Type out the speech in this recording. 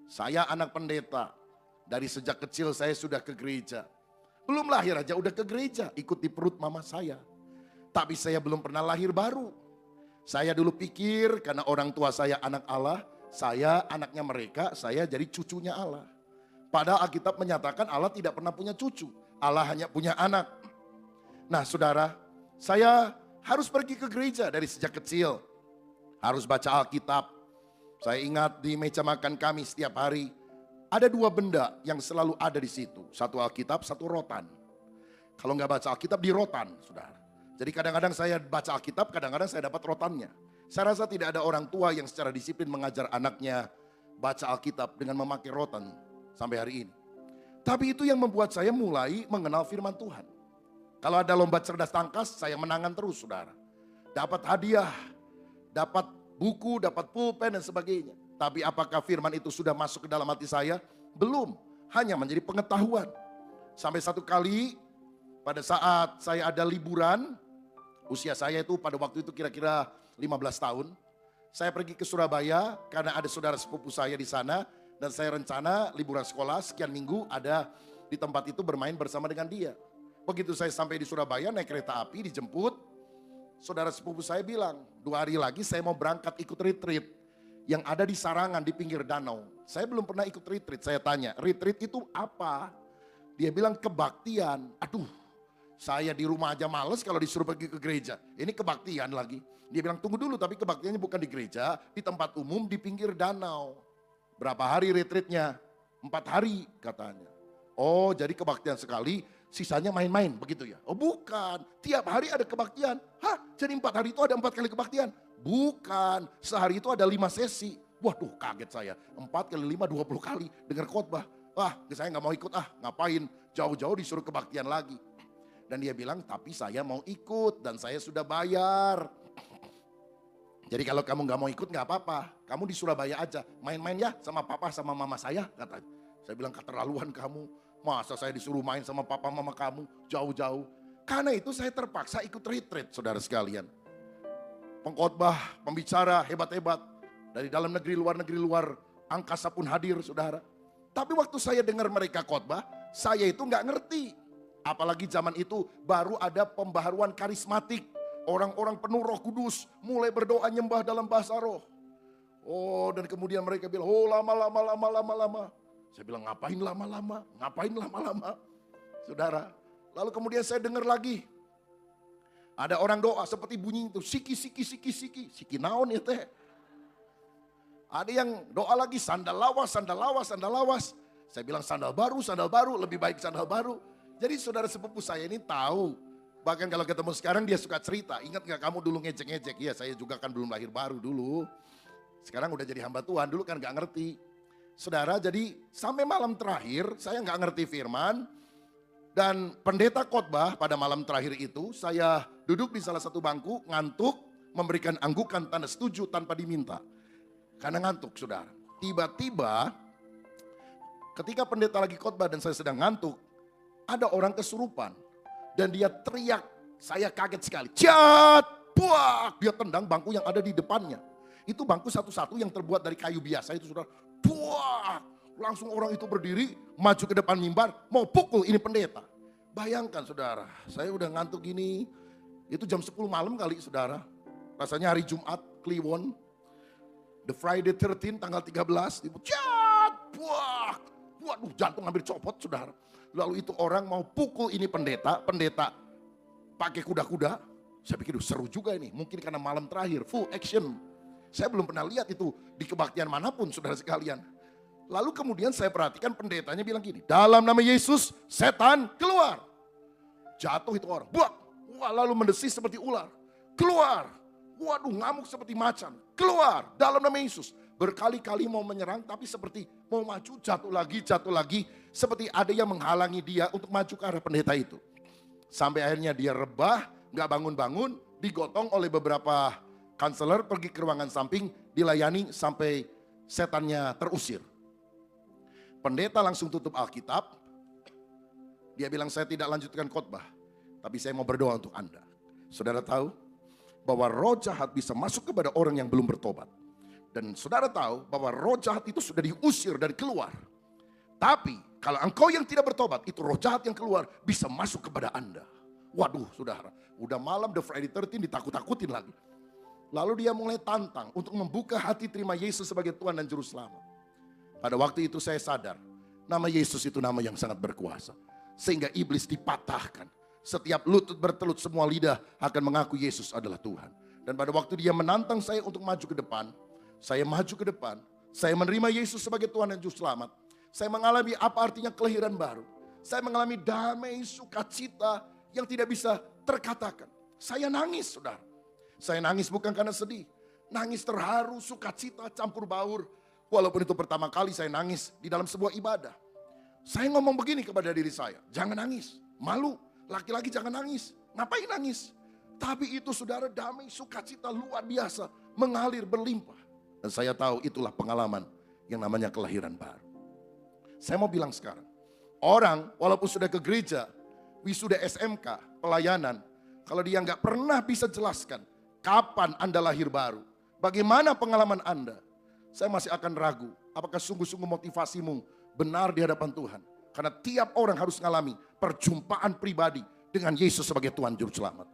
Saya anak pendeta. Dari sejak kecil saya sudah ke gereja. Belum lahir aja udah ke gereja, ikut di perut mama saya. Tapi saya belum pernah lahir baru. Saya dulu pikir karena orang tua saya anak Allah, saya anaknya mereka, saya jadi cucunya Allah. Padahal Alkitab menyatakan Allah tidak pernah punya cucu. Allah hanya punya anak. Nah saudara, saya harus pergi ke gereja dari sejak kecil. Harus baca Alkitab. Saya ingat di meja makan kami setiap hari, ada dua benda yang selalu ada di situ. Satu Alkitab, satu rotan. Kalau nggak baca Alkitab, di rotan, saudara. Jadi kadang-kadang saya baca Alkitab, kadang-kadang saya dapat rotannya. Saya rasa tidak ada orang tua yang secara disiplin mengajar anaknya baca Alkitab dengan memakai rotan sampai hari ini. Tapi itu yang membuat saya mulai mengenal firman Tuhan. Kalau ada lomba cerdas tangkas, saya menangan terus, saudara. Dapat hadiah, dapat buku, dapat pulpen dan sebagainya. Tapi apakah firman itu sudah masuk ke dalam hati saya? Belum, hanya menjadi pengetahuan. Sampai satu kali pada saat saya ada liburan, usia saya itu pada waktu itu kira-kira 15 tahun. Saya pergi ke Surabaya karena ada saudara sepupu saya di sana. Dan saya rencana liburan sekolah sekian minggu ada di tempat itu bermain bersama dengan dia. Begitu saya sampai di Surabaya naik kereta api dijemput. Saudara sepupu saya bilang 2 hari lagi saya mau berangkat ikut retreat. Yang ada di Sarangan di pinggir danau. Saya belum pernah ikut retreat. Saya tanya retreat itu apa? Dia bilang kebaktian. Aduh. Saya di rumah aja males kalau disuruh pergi ke gereja. Ini kebaktian lagi. Dia bilang tunggu dulu tapi kebaktiannya bukan di gereja. Di tempat umum di pinggir danau. Berapa hari retreatnya? 4 hari katanya. Oh jadi kebaktian sekali sisanya main-main begitu ya? Oh bukan. Tiap hari ada kebaktian. Hah jadi 4 hari itu ada 4 kali kebaktian? Bukan. Sehari itu ada 5 sesi. Waduh kaget saya. 4 kali 5 20 kali dengar khotbah. Wah saya gak mau ikut ngapain. Jauh-jauh disuruh kebaktian lagi. Dan dia bilang, tapi saya mau ikut dan saya sudah bayar. Jadi kalau kamu gak mau ikut gak apa-apa. Kamu di Surabaya aja, main-main ya sama papa sama mama saya katanya. Saya bilang keterlaluan kamu. Masa saya disuruh main sama papa mama kamu jauh-jauh. Karena itu saya terpaksa ikut retreat saudara sekalian. Pengkhotbah, pembicara hebat-hebat. Dari dalam negeri, luar angkasa pun hadir saudara. Tapi waktu saya dengar mereka khotbah, saya itu gak ngerti. Apalagi zaman itu baru ada pembaharuan karismatik. Orang-orang penuh Roh Kudus mulai berdoa nyembah dalam bahasa roh. Oh dan kemudian mereka bilang, oh lama. Saya bilang ngapain lama-lama. Saudara, lalu kemudian saya dengar lagi. Ada orang doa seperti bunyi itu, siki naon ya teh. Ada yang doa lagi sandal lawas. Saya bilang sandal baru, lebih baik sandal baru. Jadi saudara sepupu saya ini tahu. Bahkan kalau ketemu sekarang dia suka cerita. Ingat gak kamu dulu ngejek-ngejek? Ya saya juga kan belum lahir baru dulu. Sekarang udah jadi hamba Tuhan. Dulu kan gak ngerti. Saudara jadi sampai malam terakhir saya gak ngerti firman. Dan pendeta khotbah pada malam terakhir itu. Saya duduk di salah satu bangku ngantuk. Memberikan anggukan tanda setuju tanpa diminta. Karena ngantuk saudara. Tiba-tiba ketika pendeta lagi khotbah dan saya sedang ngantuk. Ada orang kesurupan dan dia teriak, saya kaget sekali. Cat, buak, dia tendang bangku yang ada di depannya. Itu bangku satu-satu yang terbuat dari kayu biasa itu saudara. Buak, langsung orang itu berdiri, maju ke depan mimbar, mau pukul ini pendeta. Bayangkan saudara, saya udah ngantuk gini, itu jam 10 malam kali saudara. Rasanya hari Jumat, Kliwon, the Friday 13 tanggal 13, cat, buak, waduh jantung hampir copot saudara. Lalu itu orang mau pukul ini pendeta pakai kuda-kuda. Saya pikir seru juga ini, mungkin karena malam terakhir, full action. Saya belum pernah lihat itu di kebaktian manapun saudara sekalian. Lalu kemudian saya perhatikan pendetanya bilang gini, dalam nama Yesus setan keluar. Jatuh itu orang, buak, wah lalu mendesis seperti ular. Keluar, waduh ngamuk seperti macan. Keluar, dalam nama Yesus. Berkali-kali mau menyerang tapi seperti mau maju jatuh lagi. Seperti ada yang menghalangi dia untuk maju ke arah pendeta itu. Sampai akhirnya dia rebah, gak bangun-bangun, digotong oleh beberapa kanseler pergi ke ruangan samping, dilayani sampai setannya terusir. Pendeta langsung tutup Alkitab. Dia bilang saya tidak lanjutkan khotbah, tapi saya mau berdoa untuk Anda. Saudara tahu bahwa roh jahat bisa masuk kepada orang yang belum bertobat. Dan saudara tahu bahwa roh jahat itu sudah diusir dari keluar. Tapi kalau engkau yang tidak bertobat, itu roh jahat yang keluar bisa masuk kepada Anda. Waduh saudara, udah malam The Friday 13 ditakut-takutin lagi. Lalu dia mulai tantang untuk membuka hati terima Yesus sebagai Tuhan dan Juru Selamat. Pada waktu itu saya sadar, nama Yesus itu nama yang sangat berkuasa. Sehingga iblis dipatahkan. Setiap lutut bertelut, semua lidah akan mengaku Yesus adalah Tuhan. Dan pada waktu dia menantang saya untuk maju ke depan, saya maju ke depan, saya menerima Yesus sebagai Tuhan dan Juru Selamat. Saya mengalami apa artinya kelahiran baru. Saya mengalami damai, sukacita yang tidak bisa terkatakan. Saya nangis, saudara. Saya nangis bukan karena sedih. Nangis terharu, sukacita, campur baur. Walaupun itu pertama kali saya nangis di dalam sebuah ibadah. Saya ngomong begini kepada diri saya, jangan nangis, malu. Laki-laki jangan nangis, ngapain nangis? Tapi itu saudara damai, sukacita luar biasa, mengalir berlimpah. Dan saya tahu itulah pengalaman yang namanya kelahiran baru. Saya mau bilang sekarang, orang walaupun sudah ke gereja, wisuda SMK, pelayanan, kalau dia nggak pernah bisa jelaskan kapan Anda lahir baru, bagaimana pengalaman Anda, saya masih akan ragu apakah sungguh-sungguh motivasimu benar di hadapan Tuhan. Karena tiap orang harus mengalami perjumpaan pribadi dengan Yesus sebagai Tuhan Juru Selamat.